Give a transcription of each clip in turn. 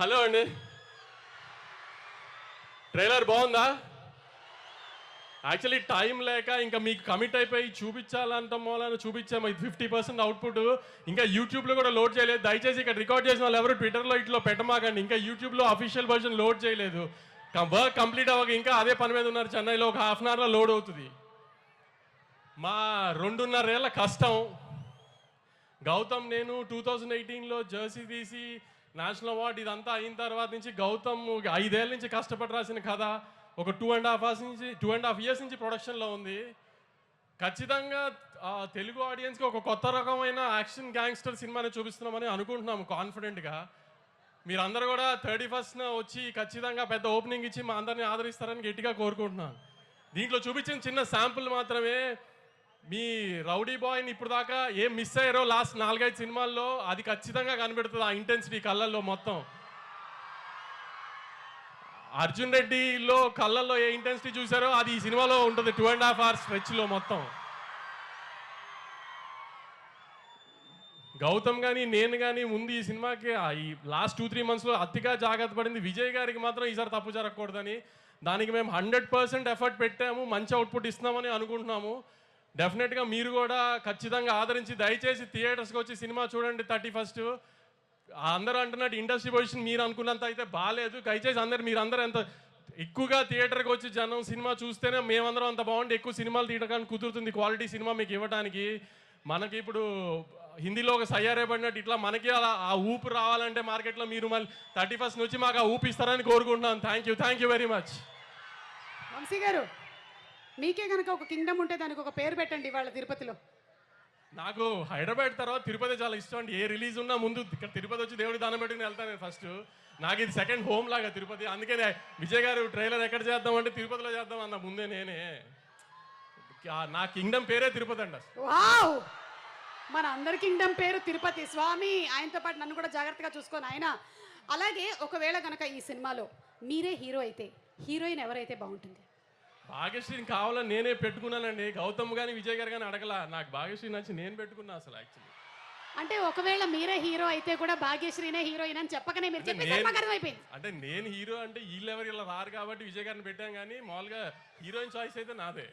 Hello అండి, trailer బాగుందా? Actually time లేక ఇంకా మీకు కమిట్ అయిపోయి చూపించాలంత మూలాన చూపించాము. ఇది 50% అవుట్పుట్. ఇంకా యూట్యూబ్లో కూడా లోడ్ చేయలేదు. దయచేసి ఇక్కడ రికార్డ్ చేసిన వాళ్ళు ఎవరు ట్విట్టర్లో ఇట్లో పెట్టమాకండి. ఇంకా యూట్యూబ్లో అఫీషియల్ వర్షన్ లోడ్ చేయలేదు. వర్క్ కంప్లీట్ అవ్వక ఇంకా అదే పని మీద ఉన్నారు. చెన్నైలో ఒక హాఫ్ అన్ అవర్లో లోడ్ అవుతుంది. మా 2.5 ఏళ్ల కష్టం. గౌతమ్ నేను 2018లో జెర్సీ తీసి నేషనల్ అవార్డు ఇదంతా అయిన తర్వాత నుంచి గౌతమ్ 5 ఏళ్ళ నుంచి కష్టపడి రాసిన కథ ఒక 2.5 years నుంచి ప్రొడక్షన్లో ఉంది. ఖచ్చితంగా తెలుగు ఆడియన్స్కి ఒక కొత్త రకమైన యాక్షన్ గ్యాంగ్స్టర్ సినిమాని చూపిస్తున్నామని అనుకుంటున్నాము కాన్ఫిడెంట్గా. మీరందరూ కూడా 31st వచ్చి ఖచ్చితంగా పెద్ద ఓపెనింగ్ ఇచ్చి మా అందరినీ ఆదరిస్తారని గట్టిగా కోరుకుంటున్నాను. దీంట్లో చూపించిన చిన్న శాంపుల్ మాత్రమే. మీ రౌడీ బాయ్ని ఇప్పుడు దాకా ఏం మిస్ అయ్యారో లాస్ట్ 4-5 సినిమాల్లో అది ఖచ్చితంగా కనిపెడుతుంది. ఆ ఇంటెన్సిటీ కళ్ళల్లో మొత్తం. అర్జున్ రెడ్డిలో కళ్ళల్లో ఏ ఇంటెన్సిటీ చూసారో అది ఈ సినిమాలో ఉంటుంది. 2.5 hours స్ట్రెచ్లో మొత్తం. గౌతమ్ కానీ నేను కానీ ముందు ఈ సినిమాకి ఈ లాస్ట్ 2-3 monthsలో అతిగా జాగ్రత్త పడింది. విజయ్ గారికి మాత్రం ఈసారి తప్పు జరగకూడదని దానికి మేము 100% ఎఫర్ట్ పెట్టాము. మంచి అవుట్పుట్ ఇస్తున్నామని అనుకుంటున్నాము. డెఫినెట్గా మీరు కూడా ఖచ్చితంగా ఆదరించి దయచేసి థియేటర్స్కి వచ్చి సినిమా చూడండి. 31st అందరూ అంటున్నట్టు ఇండస్ట్రీ పొజిషన్ మీరు అనుకున్నంత అయితే బాగాలేదు. దయచేసి మీరందరూ ఎంత ఎక్కువగా థియేటర్కి వచ్చి జనం సినిమా చూస్తేనే మేమందరం అంత బాగుండి ఎక్కువ సినిమాలు తీయడానికి కుదురుతుంది. క్వాలిటీ సినిమా మీకు ఇవ్వడానికి. మనకి ఇప్పుడు హిందీలో ఒక సయ్యారే పడినట్టు ఇట్లా మనకి అలా ఆ ఊపు రావాలంటే మార్కెట్లో మీరు మళ్ళీ 31st నుంచి మాకు ఆ ఊపు ఇస్తారని కోరుకుంటున్నాను. Thank you very much. Vamsi garu, మీకే కనుక ఒక కింగ్డమ్ ఉంటే దానికి ఒక పేరు పెట్టండి ఇవాళ తిరుపతిలో. నాకు హైదరాబాద్ తర్వాత తిరుపతి చాలా ఇష్టం అండి. ఏ రిలీజ్ ఉన్నా ముందు ఇక్కడ తిరుపతి వచ్చి దేవుడి దానం పెట్టుకుని వెళ్తాను ఫస్ట్. నాకు ఇది సెకండ్ హోమ్ లాగా తిరుపతి. అందుకనే విజయ్ గారు ట్రైలర్ ఎక్కడ చేద్దాం అంటే తిరుపతిలో చేద్దాం అన్న ముందే నేనే. నా కింగ్డమ్ పేరే తిరుపతి అండి. వావ్, మన అందరి కింగ్డమ్ పేరు తిరుపతి. స్వామి ఆయనతో పాటు నన్ను కూడా జాగ్రత్తగా చూసుకొని ఆయన. అలాగే ఒకవేళ కనుక ఈ సినిమాలో మీరే హీరో అయితే హీరోయిన్ ఎవరైతే బాగుంటుంది? భాగ్యశ్రీని కావాలని నేనే పెట్టుకున్నానండి. గౌతమ్ కానీ విజయ్ గారు కానీ అడగల. నాకు భాగ్యశ్రీ నచ్చి నేను పెట్టుకున్నా అసలు యాక్చువల్లీ. అంటే ఒకవేళ మీరే హీరో అయితే కూడా భాగ్యశ్రీనే హీరోయిన్ అని చెప్పకనే మీరు చెప్పేసి అయిపోయింది. అంటే నేను హీరో అంటే వీళ్ళెవరు ఇలా రారు కాబట్టి విజయ్ గారిని పెట్టాం. కానీ మామూలుగా హీరోయిన్ చాయిస్ అయితే నాదే.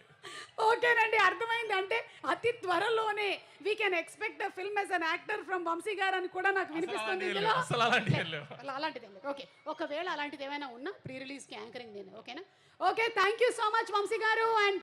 ఓకేనండి, అర్థమైంది. అంటే అతి త్వరలోనే we can expect the film as an actor from Vamsi garu అని కూడా నాకు వినిపిస్తుంది. అలాంటిది ఓకే. ఒకవేళ అలాంటిది ఏమైనా ఉన్నా ప్రీ రిలీజ్కి యాంకరింగ్ నేను. ఓకేనా? Okay, thank you so much Vamsi garu. And